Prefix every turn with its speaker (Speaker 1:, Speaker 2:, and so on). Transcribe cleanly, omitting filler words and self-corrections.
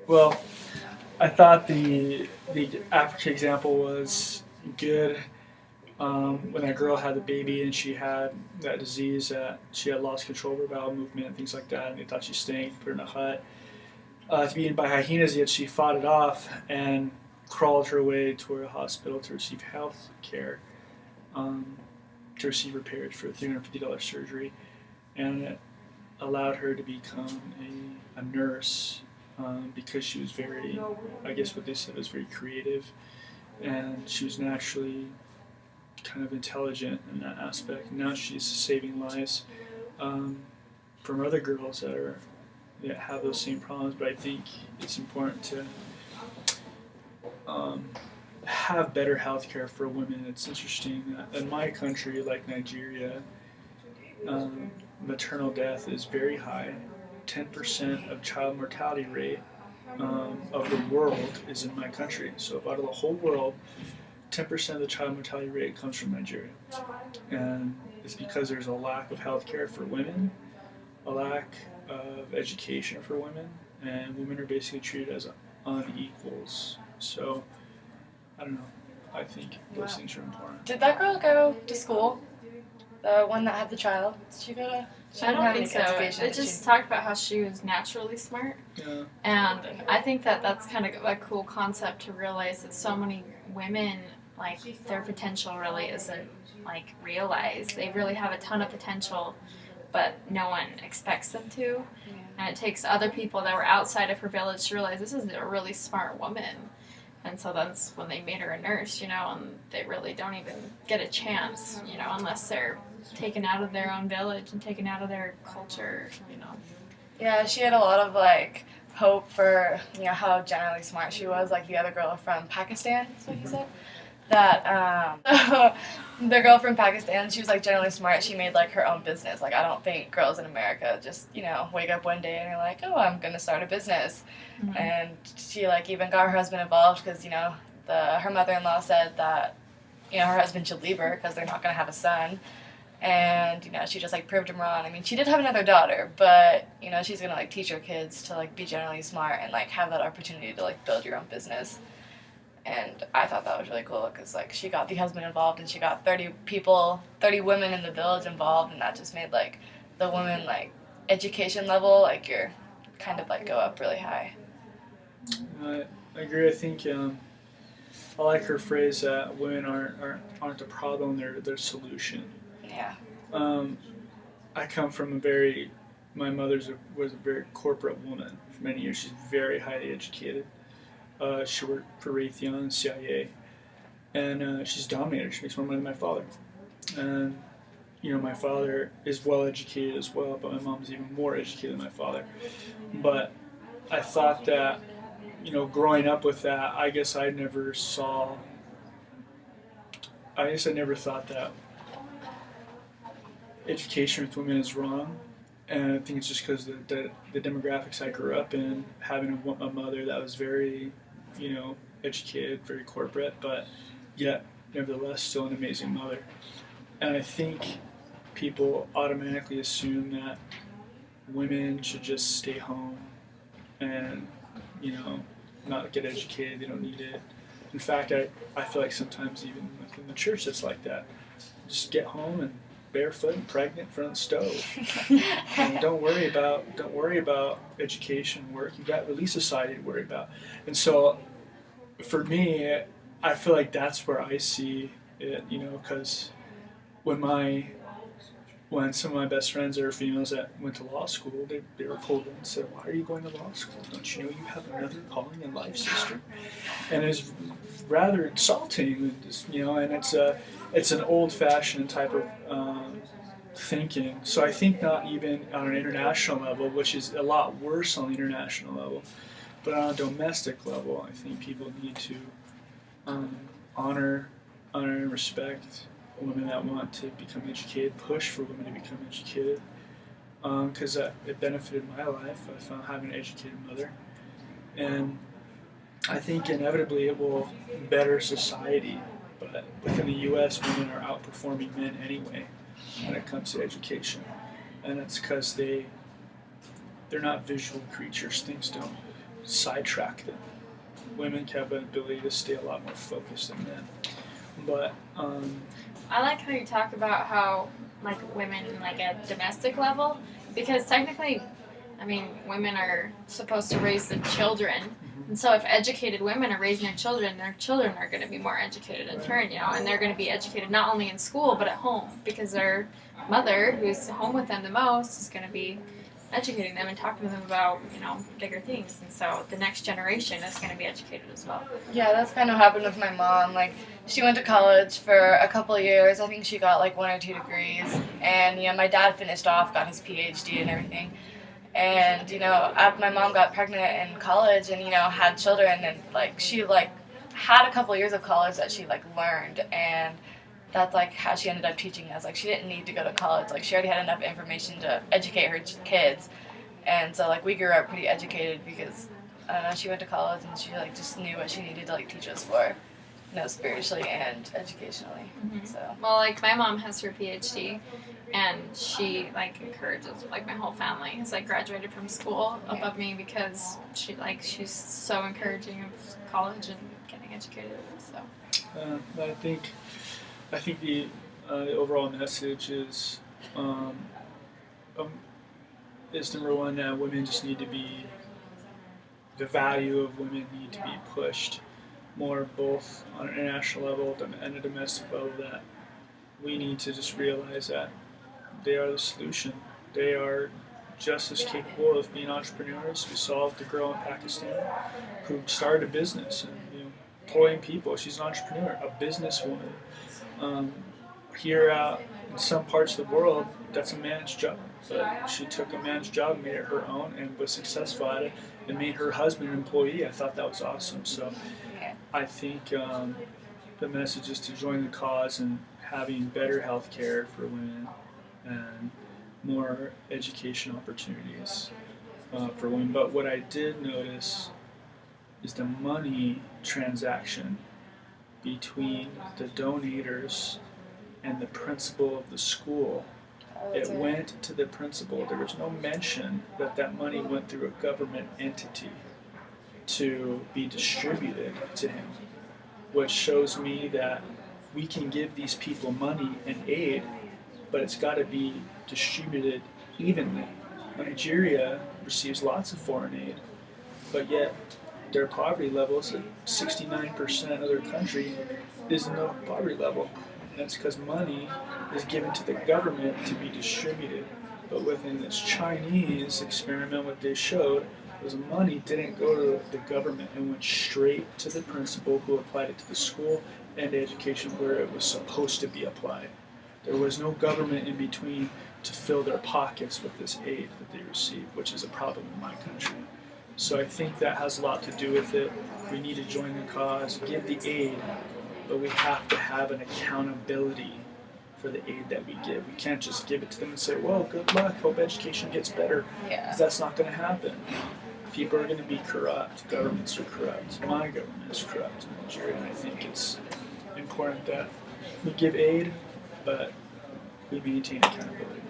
Speaker 1: Well, I thought the Africa example was good. When that girl had the baby and she had that disease, that she had lost control of her bowel movement and things like that, and they thought she stank, put her in a hut to be eaten by hyenas. Yet she fought it off and crawled her way to a hospital to receive health care, um, to receive repairs for a $350 surgery, and it allowed her to become a nurse because she was very, I guess what they said was very creative, and she was naturally kind of intelligent in that aspect. Now she's saving lives um, from other girls that have those same problems. But I think it's important to um, have better health care for women. It's interesting that in my country, like Nigeria, um, maternal death is very high. 10% of child mortality rate of the world is in my country. So out of the whole world, 10% of the child mortality rate comes from Nigeria. And it's because there's a lack of health care for women, a lack of education for women, and women are basically treated as unequals. So, I don't know. I think those things are important.
Speaker 2: Did that girl go to school? The one that had the child? Did she go to? She
Speaker 3: I
Speaker 2: didn't
Speaker 3: don't
Speaker 2: have
Speaker 3: think
Speaker 2: any
Speaker 3: so.
Speaker 2: education,
Speaker 3: It
Speaker 2: did
Speaker 3: just
Speaker 2: she?
Speaker 3: talked about how she was naturally smart.
Speaker 1: Yeah.
Speaker 3: And I think that that's kind of a cool concept to realize that so many women, like, their potential really isn't, like, realized. They really have a ton of potential, but no one expects them to. And it takes other people that were outside of her village to realize this is a really smart woman. And so that's when they made her a nurse, and they really don't even get a chance, unless they're taken out of their own village and taken out of their culture.
Speaker 2: Yeah, she had a lot of like hope for how generally smart she was. Like the other girl from Pakistan, is what you said. That the girl from Pakistan, she was like generally smart. She made like her own business. Like I don't think girls in America just wake up one day and are like, oh, I'm gonna start a business.
Speaker 3: Mm-hmm.
Speaker 2: And she like even got her husband involved because her mother-in-law said that her husband should leave her because they're not gonna have a son. And she just like proved him wrong. I mean, she did have another daughter, but she's gonna like teach her kids to like be generally smart and like have that opportunity to like build your own business. And I thought that was really cool because like she got the husband involved and she got 30 women in the village involved, and that just made like the women like education level like you're kind of like go up really high.
Speaker 1: I agree. I think I like her phrase that women aren't the problem; they're the solution.
Speaker 2: Yeah.
Speaker 1: I come from my mother was a very corporate woman for many years. She's very highly educated. She worked for Raytheon and CIA, and she's a dominator. She makes more money than my father. And my father is well educated as well, but my mom's even more educated than my father. But I thought that, growing up with that, I guess I never thought that education with women is wrong. And I think it's just because the demographics I grew up in, having a mother that was very, educated, very corporate, but yet nevertheless still an amazing mother. And I think people automatically assume that women should just stay home and, not get educated. They don't need it. In fact, I feel like sometimes even within the church it's like that. Just get home and barefoot and pregnant in front of the stove. And don't worry about education, work. You've got Relief Society to worry about. And so for me, I feel like that's where I see it, because when some of my best friends that are females that went to law school, they were pulled in and said, why are you going to law school? Don't you know you have another calling in life, sister? And it's rather insulting, and it's an old-fashioned type of thinking. So I think not even on an international level, which is a lot worse on the international level, but on a domestic level, I think people need to honor and respect women that want to become educated, push for women to become educated, because it benefited my life. I found having an educated mother, and I think inevitably it will better society. But within the U.S., women are outperforming men anyway when it comes to education, and it's because they're not visual creatures. Things don't sidetrack them. Women have an ability to stay a lot more focused than men. But
Speaker 3: I like how you talk about how like women like at domestic level, because technically, I mean, women are supposed to raise the children, and so if educated women are raising their children are going to be more educated in turn, you know, and they're going to be educated not only in school but at home, because their mother, who's home with them the most, is going to be educating them and talking to them about, you know, bigger things, and so the next generation is going to be educated as well.
Speaker 2: Yeah, that's kind of what happened with my mom. Like, she went to college for a couple of years. I think she got like 1 or 2 degrees, and you know, my dad finished off, got his PhD and everything. And you know, after my mom got pregnant in college and you know had children, and like she like had a couple of years of college that she like learned, and that's like how she ended up teaching us. Like, she didn't need to go to college. Like, she already had enough information to educate her kids, and so like we grew up pretty educated because I don't know, she went to college and she like just knew what she needed to like teach us for, you know, spiritually and educationally. So
Speaker 3: Well, like my mom has her PhD, and she like encourages like my whole family has like graduated from school above me because she's so encouraging of college and getting educated. So
Speaker 1: I think the overall message is number one, that women just need to be, the value of women need to be pushed more, both on an international level and a domestic level, that we need to just realize that they are the solution. They are just as capable of being entrepreneurs. We saw the girl in Pakistan who started a business and, you know, employing people. She's an entrepreneur, a businesswoman. Here out in some parts of the world, that's a man's job. But she took a man's job and made it her own and was successful at it and made her husband an employee. I thought that was awesome. So I think the message is to join the cause and having better health care for women and more education opportunities for women. But what I did notice is the money transaction between the donators and the principal of the school. It went to the principal. There was no mention that that money went through a government entity to be distributed to him, which shows me that we can give these people money and aid, but it's got to be distributed evenly. Nigeria receives lots of foreign aid, but yet their poverty level is at 69% of their country is in the poverty level. And that's because money is given to the government to be distributed. But within this Chinese experiment, what they showed was money didn't go to the government and went straight to the principal, who applied it to the school and education where it was supposed to be applied. There was no government in between to fill their pockets with this aid that they received, which is a problem in my country. So I think that has a lot to do with it. We need to join the cause, give the aid, but we have to have an accountability for the aid that we give. We can't just give it to them and say, well, good luck, hope education gets better.
Speaker 2: yeah.
Speaker 1: 'Cause that's not going to happen. People are going to be corrupt. Governments are corrupt. My government is corrupt in Nigeria, and I think it's important that we give aid, but we maintain accountability.